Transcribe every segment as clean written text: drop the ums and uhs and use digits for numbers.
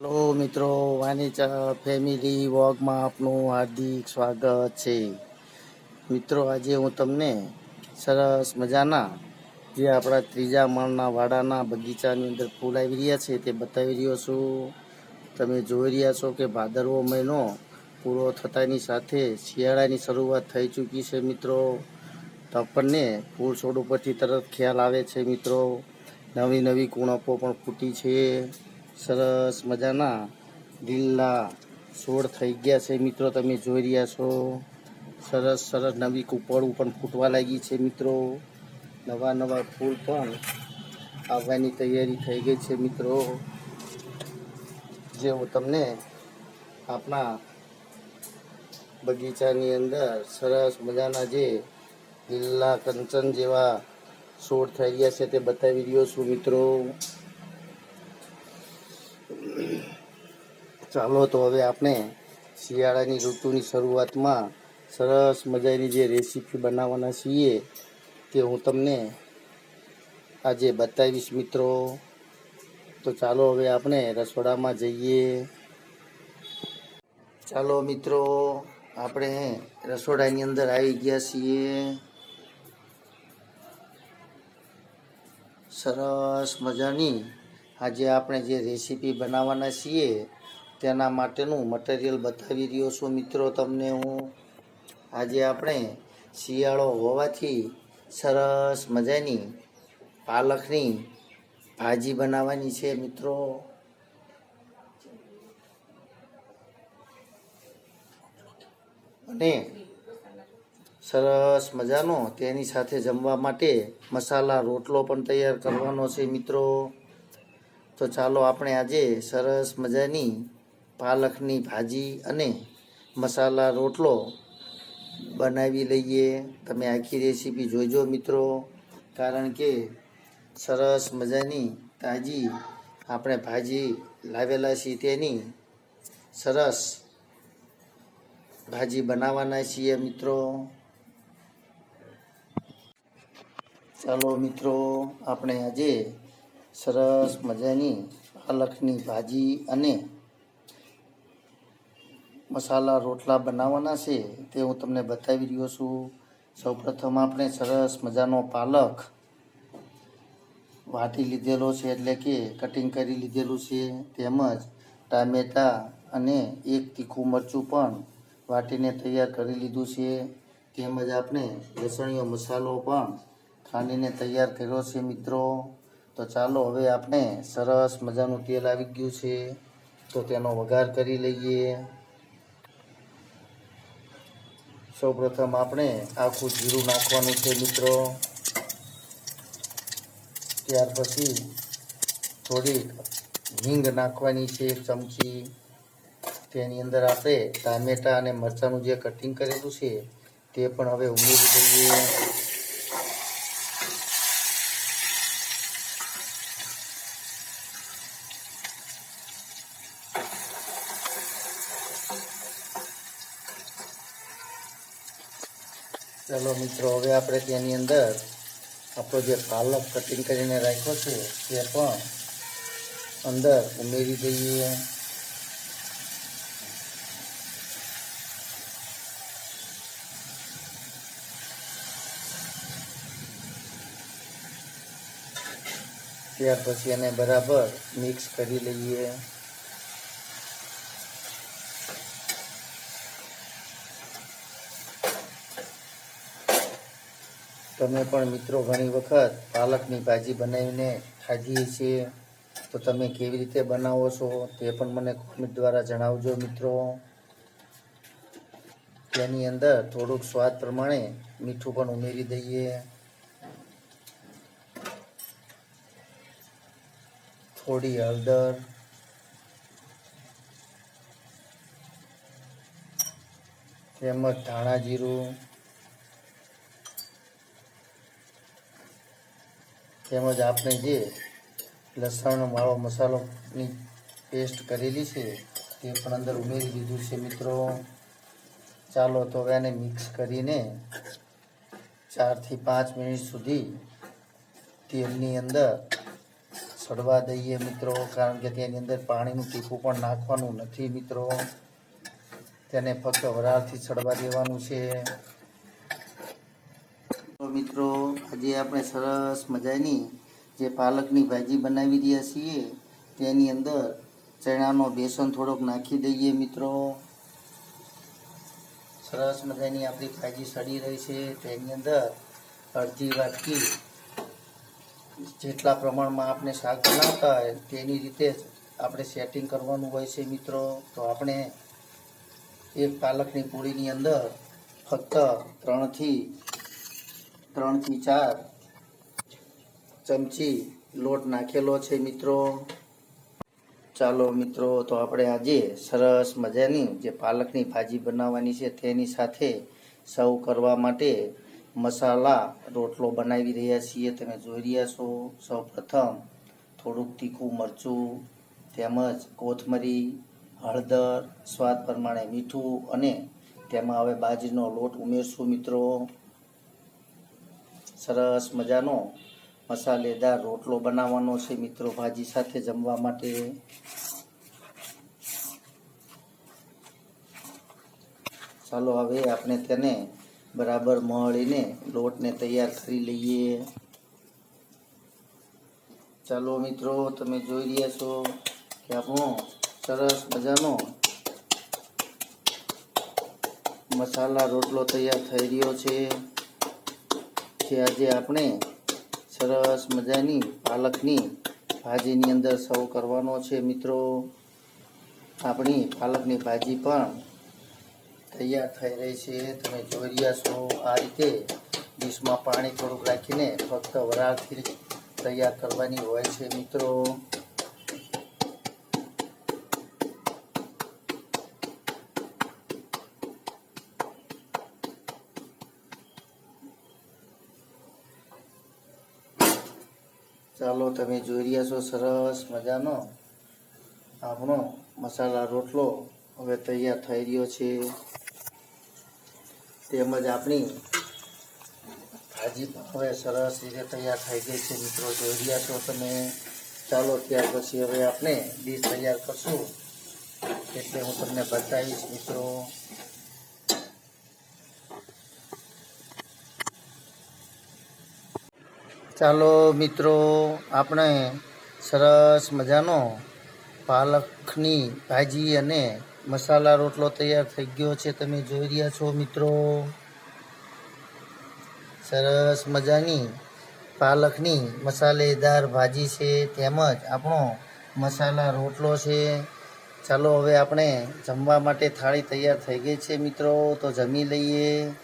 Hello મિત્રો, વાણીચા family વોગમાં આપનું હાર્દિક સ્વાગત છે. મિત્રો, આજે હું તમને સરસ મજાના જે આપણા ત્રીજા માળના વાડાના બગીચાની અંદર ફૂલ આવી રહ્યા છે તે બતાવી રહ્યો છું. તમે જોઈ રહ્યા છો કે ભાદરવો મહિનો પૂરો થતાની સાથે શિયાળાની શરૂઆત થઈ ચૂકી છે. મિત્રો, તો આપણને ફૂલ છોડ ઉપરથી તરત ખ્યાલ આવે છે. મિત્રો, નવી નવી કુણપો પણ ફૂટી છે. સરસ મજાના લીલા છોડ થઈ ગયા છે. મિત્રો, તમે જોઈ રહ્યા છો સરસ સરસ નવી કૂપળું પણ ફૂટવા લાગી છે. મિત્રો, નવા નવા ફૂલ પણ આવવાની તૈયારી થઈ ગઈ છે. મિત્રો, જે હું તમને આપણા બગીચાની અંદર સરસ મજાના જે લીલા કંચન જેવા છોડ થઈ ગયા છે તે બતાવી રહ્યો છું. મિત્રો, ચાલો તો હવે આપણે શિયાળાની ઋતુની શરૂઆતમાં સરસ મજાની જે રેસીપી બનાવવાના છીએ તે હું તમને આજે બતાવીશ. મિત્રો, તો ચાલો હવે આપણે રસોડામાં જઈએ. ચાલો મિત્રો, આપણે રસોડાની અંદર આવી ગયા છીએ. સરસ મજાની આજે આપણે જે રેસીપી બનાવવાના છીએ તેના માટેનું મટીરિયલ બતાવી રહ્યો છું. મિત્રો, તમને હું આજે આપણે શિયાળો હોવાથી સરસ મજાની પાલકની ભાજી બનાવવાની છે. મિત્રો, અને સરસ મજાનો તેની સાથે જમવા માટે મસાલા રોટલો પણ તૈયાર કરવાનો છે. મિત્રો, તો ચાલો આપણે આજે સરસ મજાની પાલકની ભાજી અને મસાલા રોટલો બનાવી લઈએ. તમે આખી રેસીપી જોઈજો. મિત્રો, કારણ કે સરસ મજાની તાજી આપણે ભાજી લાવેલા છીએ તેની સરસ ભાજી બનાવવાના છીએ. મિત્રો, ચાલો મિત્રો, આપણે આજે સરસ મજાની પાલકની ભાજી અને મસાલા રોટલા બનાવવાના છે તે હું તમને બતાવી રહ્યો છું. સૌપ્રથમ આપણે સરસ મજાનો પાલક વાટી લીધેલો છે, એટલે કે કટિંગ કરી લીધેલું છે. તેમજ ટામેટાં અને એક તીખું મરચું પણ વાટીને તૈયાર કરી લીધું છે. તેમજ આપણે લસણીયો મસાલો પણ ખાંડીને તૈયાર કર્યો છે. મિત્રો, તો ચાલો હવે આપણે સરસ મજાનું તેલ આવી ગયું છે તો તેનો વઘાર કરી લઈએ. સૌપ્રથમ આપણે આખું જીરું નાખવાનું છે. મિત્રો, ત્યાર પછી થોડીક હિંગ નાખવાની છે, 1 ચમચી. તેની અંદર આપણે ટામેટાં અને મરચાંનું જે કટિંગ કરેલું છે તે પણ હવે ઉમેરી દઈએ. ચાલો મિત્રો, હવે આપણે તેની અંદર આપણો જે પાલક કટિંગ કરીને રાખ્યો છે તે પણ અંદર ઉમેરી દઈએ. ત્યાર પછી એને બરાબર મિક્સ કરી લઈએ. તમે પણ મિત્રો ઘણી વખત પાલકની ભાજી બનાવીને ખાધી છે, તો તમે કેવી રીતે બનાવો છો તે પણ મને કોમેન્ટ દ્વારા જણાવજો. મિત્રો, તેની અંદર થોડુંક સ્વાદ પ્રમાણે મીઠું પણ ઉમેરી દઈએ. થોડી હળદર, તેમજ ધાણા જીરું, તેમજ આપણે જે લસણ વાળો મસાલોની પેસ્ટ કરેલી છે તે પણ અંદર ઉમેરી દીધું છે. મિત્રો, ચાલો તો હવે આને મિક્સ કરીને 4 થી 5 મિનિટ સુધી તેલની અંદર સડવા દઈએ મિત્રો, કારણ કે તેની અંદર પાણીનું ટીપું પણ નાખવાનું નથી મિત્રો. તેને ફક્ત વરાળથી સડવા દેવાનું છે. તો મિત્રો આજે આપણે સરસ મજાની જે પાલકની ભાજી બનાવી રહ્યા છીએ તેની અંદર ચણાનો બેસન થોડોક નાખી દઈએ મિત્રો. સરસ મજાની આપણી ભાજી સડી રહી છે. તેની અંદર અડધી વાટકી જેટલા પ્રમાણમાં આપણે શાક બનાવતા હોય તેની રીતે જ આપણે સેટિંગ કરવાનું હોય છે મિત્રો. તો આપણે એક પાલકની પૂરીની અંદર ફક્ત 3 થી 4 ચમચી લોટ નાખેલો છે મિત્રો. ચાલો મિત્રો, તો આપણે આજે સરસ મજાની જે પાલકની ભાજી બનાવવાની છે તેની સાથે સર્વ કરવા માટે મસાલા રોટલો બનાવી રહ્યા છીએ. તમે જોઈ રહ્યા છો. સૌ પ્રથમ થોડુંક તીખું મરચું તેમજ કોથમરી, હળદર, સ્વાદ પ્રમાણે મીઠું અને તેમાં હવે બાજરીનો લોટ ઉમેરશું મિત્રો. સરસ મજાનો મસાલેદાર રોટલો બનાવવાનો છે મિત્રો ભાજી સાથે જમવા માટે. ચાલો હવે આપણે તેને બરાબર મળીને લોટને તૈયાર કરી લઈએ. ચાલો મિત્રો, તમે જોઈ રહ્યા છો કે આપણો સરસ મજાનો મસાલા રોટલો તૈયાર થઈ રહ્યો છે. જે આજે આપણે સરસ મજાની પાલકની ભાજીની અંદર સર્વ કરવાનો છે મિત્રો. આપણી પાલકની ભાજી પણ તૈયાર થઈ રહી છે. તમે જોઈ રહ્યા છો. આ રીતે ડીશમાં પાણી થોડુંક રાખીને ફક્ત વરાળથી તૈયાર કરવાની હોય છે મિત્રો. ચાલો, તમે જોઈ રહ્યા છો સરસ મજાનો આપણો મસાલા રોટલો હવે તૈયાર થઈ રહ્યો છે. તેમજ આપણી ભાજી પણ હવે સરસ રીતે તૈયાર થઈ ગઈ છે મિત્રો. જોઈ રહ્યા છો તમે. ચાલો, ત્યાર પછી હવે આપણે ડીશ તૈયાર કરશું એટલે હું તમને બતાવીશ મિત્રો. ચાલો મિત્રો, આપણે સરસ મજાનો પાલકની ભાજી અને મસાલા રોટલો તૈયાર થઈ ગયો છે. તમે જોઈ રહ્યા છો મિત્રો. સરસ મજાની પાલકની મસાલેદાર ભાજી છે તેમજ આપણો મસાલા રોટલો છે. ચાલો હવે આપણે જમવા માટે થાળી તૈયાર થઈ ગઈ છે મિત્રો. તો જમી લઈએ.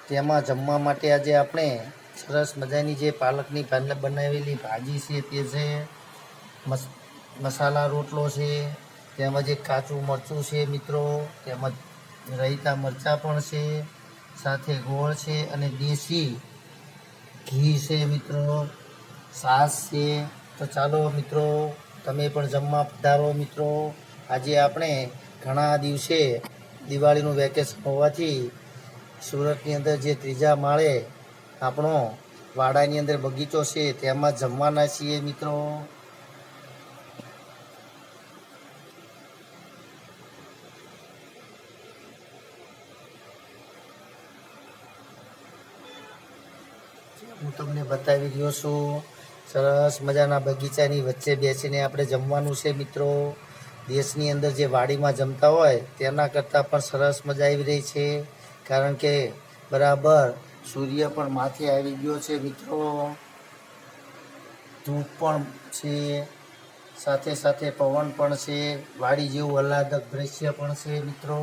તેમાં જમવા માટે આજે આપણે સરસ મજાની જે પાલકની બનાવેલી ભાજી છે તે છે, મસાલા રોટલો છે, તેમજ એક કાચું મરચું છે મિત્રો, તેમજ રાયતા મરચાં પણ છે, સાથે ગોળ છે અને દેશી ઘી છે મિત્રો, છાશ છે. તો ચાલો મિત્રો, તમે પણ જમવા પધારો મિત્રો. આજે આપણે ઘણા દિવસે દિવાળીનું વેકેશન હોવાથી સુરતની અંદર જે 3જા માળે આપણો વાડાની અંદર બગીચો છે તેમાં જમવાના છીએ મિત્રો. હું તમને બતાવી રહ્યો છું. સરસ મજાના બગીચાની વચ્ચે બેસીને આપણે જમવાનું છે મિત્રો. દેશની અંદર જે વાડીમાં જમતા હોય તેના કરતાં પણ સરસ મજા આવી રહી છે, કારણ કે બરાબર સૂર્ય પણ માથે આવી ગયો છે મિત્રો. ધૂપ પણ છે, સાથે સાથે પવન પણ છે, વાડી જેવું આહલાદક દ્રશ્ય પણ છે મિત્રો.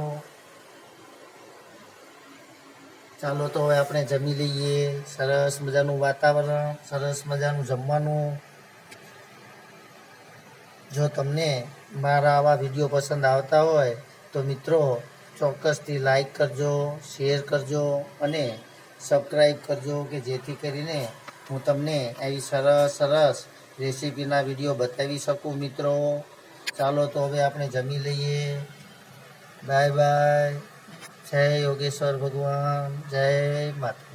ચાલો તો હવે આપણે જમી લઈએ. સરસ મજાનું વાતાવરણ, સરસ મજાનું જમવાનું. જો તમને મારા આવા વિડીયો પસંદ આવતા હોય તો મિત્રો ચોક્કસથી લાઈક કરજો, શેર કરજો અને સબસ્ક્રાઈબ કરજો, કે જેથી કરીને હું તમને આવી સરસ રેસીપીના વિડીયો બતાવી શકું મિત્રો. ચાલો તો હવે આપણે જમી લઈએ. Bye bye. જય યોગેશ્વર ભગવાન. જય માતા.